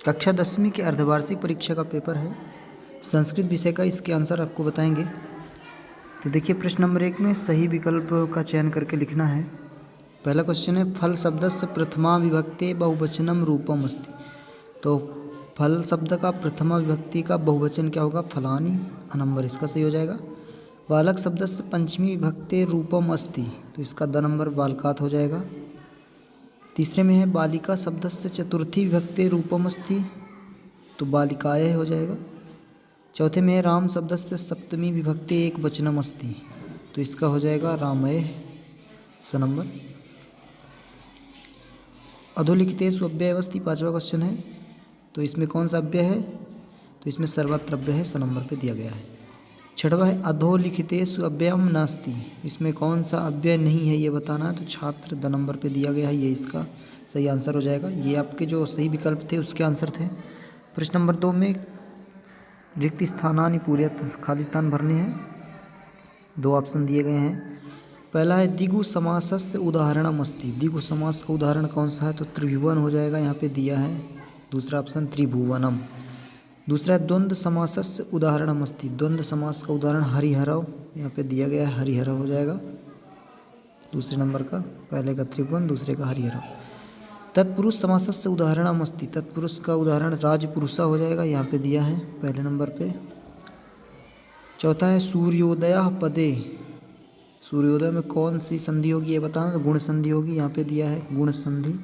कक्षा 10वीं की अर्धवार्षिक परीक्षा का पेपर है संस्कृत विषय का। इसके आंसर आपको बताएंगे। तो देखिए प्रश्न नंबर 1 में सही विकल्प का चयन करके लिखना है। पहला क्वेश्चन है फल शब्दस्य प्रथमा विभक्ते बहुवचनम रूपम अस्ति। तो फल शब्द का प्रथमा विभक्ति का बहुवचन क्या होगा? फलानी। नंबर इसका सही हो जाएगा। बालक शब्दस्य पंचमी विभक्ते रूपम अस्ति। तो इसका द नंबर बालकात हो जाएगा। तीसरे में है बालिका शब्दस्य चतुर्थी विभक्ते रूपम अस्ति। तो बालिकाए हो जाएगा। चौथे में है राम शब्दस्य सप्तमी विभक्ते एक वचनम अस्ति। तो इसका हो जाएगा रामय स नंबर। अधोलिखितेषु अव्ययः अस्ति, पांचवा क्वेश्चन है। तो इसमें कौन सा अव्यय है? तो इसमें सर्वत्र अव्यय है, स नंबर पे दिया गया है। छठवा है अधोलिखितेषु अव्ययम नास्ति। इसमें कौन सा अव्यय नहीं है ये बताना है। तो छात्र द नंबर पे दिया गया है, ये इसका सही आंसर हो जाएगा। ये आपके जो सही विकल्प थे उसके आंसर थे। प्रश्न नंबर 2 में रिक्त स्थानानि पूरयत, खाली स्थान भरने हैं। 2 ऑप्शन दिए गए हैं। पहला है दिगु समासस्य उदाहरणम अस्ति। दिगु समास का उदाहरण कौन सा है? तो त्रिभुवन हो जाएगा, यहाँ पे दिया है। दूसरा ऑप्शन त्रिभुवनम। दूसरा है द्वंद्व समासस्य उदाहरणम अस्ति। द्वंद्व समास का उदाहरण हरिहरव, यहाँ पे दिया गया है, हरिहरव हो जाएगा दूसरे नंबर का। पहले का त्रिभुवन, दूसरे का हरिहरव। तत्पुरुष समासस्य उदाहरणम अस्ति। तत्पुरुष का उदाहरण राजपुरुषा हो जाएगा, यहाँ पे दिया है पहले नंबर पे। चौथा है सूर्योदय पदे। सूर्योदय में कौन सी संधि होगी ये बताना। तो गुण संधि होगी, यहाँ पे दिया है गुण संधि।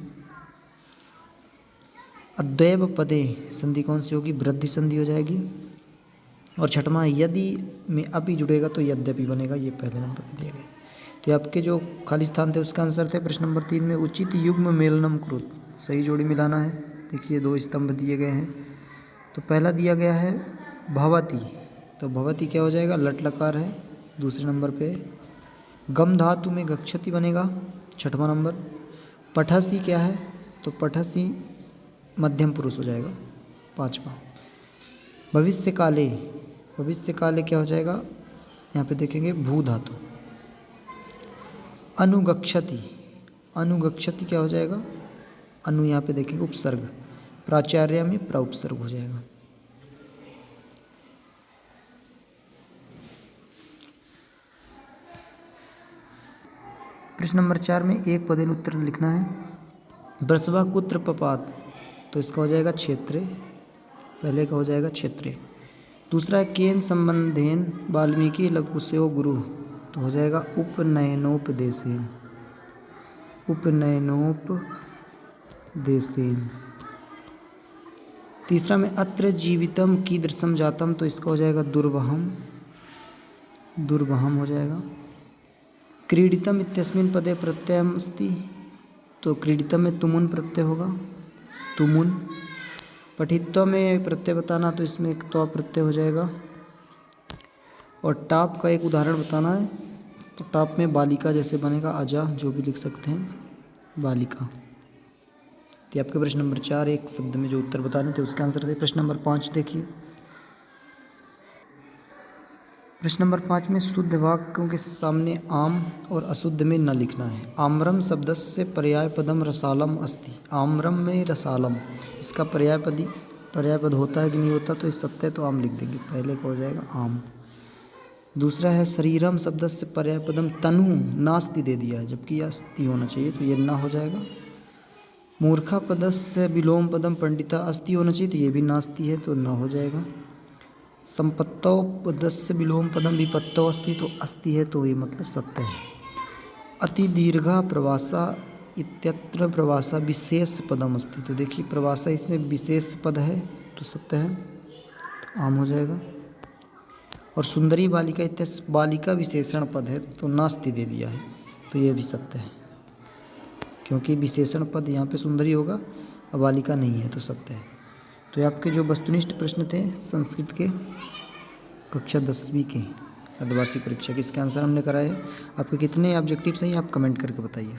अद्वैव पदे संधि कौन सी होगी? वृद्धि संधि हो जाएगी। और छठवां यदि में अपि जुड़ेगा तो यद्यपि बनेगा, ये पहले नंबर पे दिया गया। तो आपके जो खाली स्थान थे उसका आंसर थे। प्रश्न नंबर 3 में उचित युग्म मेलनम कृत, सही जोड़ी मिलाना है। देखिए 2 स्तंभ दिए गए हैं। तो पहला दिया गया है भवति। तो भवति क्या हो जाएगा? लट लकार है। दूसरे नंबर पे गम धातु में गच्छति बनेगा, छठवां नंबर। पठसी क्या है? तो पठसी मध्यम पुरुष हो जाएगा, पांचवा। भविष्य काले, भविष्य काले क्या हो जाएगा? यहाँ पे देखेंगे भू धातु। अनुगच्छति, अनुगच्छति क्या हो जाएगा? अनु यहाँ पे देखेंगे उपसर्ग। प्राचार्य में प्रउपसर्ग हो जाएगा। प्रश्न नंबर 4 में एक पदेन उत्तर लिखना है। वृषभा कुत्र पपात। तो इसका हो जाएगा क्षेत्रे, पहले का हो जाएगा क्षेत्रे। दूसरा है केन संबंधेन वाल्मीकि लवकुशयो गुरु। तो हो जाएगा उपनयनोपदेशेन, उपनयनोपदेशेन। तीसरा में अत्र जीवितम कीदृशम जातम। तो इसका हो जाएगा दुर्वहम, दुर्वहम हो जाएगा। क्रीडितम इत्यस्मिन् पदे प्रत्ययम अस्ति। तो क्रीडितम में तुमुन प्रत्यय होगा, तुमुन। पठित्व में प्रत्यय बताना, तो इसमें एक तो प्रत्यय हो जाएगा। और टाप का एक उदाहरण बताना है। तो टाप में बालिका जैसे बनेगा, अजा जो भी लिख सकते हैं, बालिका। तो आपके प्रश्न नंबर 4 एक शब्द में जो उत्तर बताने थे उसके आंसर थे। प्रश्न नंबर 5 देखिए। प्रश्न नंबर 5 में शुद्ध वाक्यों के सामने आम और अशुद्ध में न लिखना है। आम्रम शब्दस्य पर्याय पदम रसालम अस्ति। आम्रम में रसालम, इसका पर्याय पद होता है कि नहीं होता? तो इस सत्य तो आम लिख देंगे, पहले का हो जाएगा आम। दूसरा है शरीरम शब्दस्य पर्याय पदम तनु नास्ति दे दिया है, जबकि यह अस्ति होना चाहिए, तो ये ना हो जाएगा। मूर्खा पदस्य विलोम पदम पंडिता अस्ति होना चाहिए, तो ये भी नास्ति है, तो ना हो जाएगा। संपत्तौ पदस्य विलोम पदम विपत्तौ अस्ति, तो अस्ति है, तो ये मतलब सत्य है। अति दीर्घा प्रवासा इत्यत्र प्रवासा विशेष पदम अस्ति। तो देखिए प्रवासा इसमें विशेष पद है, तो सत्य है, तो आम हो जाएगा। और सुंदरी बालिका इत्यस्य बालिका विशेषण पद है, तो नास्ति दे दिया है, तो ये भी सत्य है, क्योंकि विशेषण पद यहाँ पे सुंदरी होगा और बालिका नहीं है, तो सत्य है। तो ये आपके जो वस्तुनिष्ठ प्रश्न थे संस्कृत के कक्षा 10वीं के अर्धवार्षिक परीक्षा के, इसके आंसर हमने कराए। आपके कितने ऑब्जेक्टिव सही आप कमेंट करके बताइए।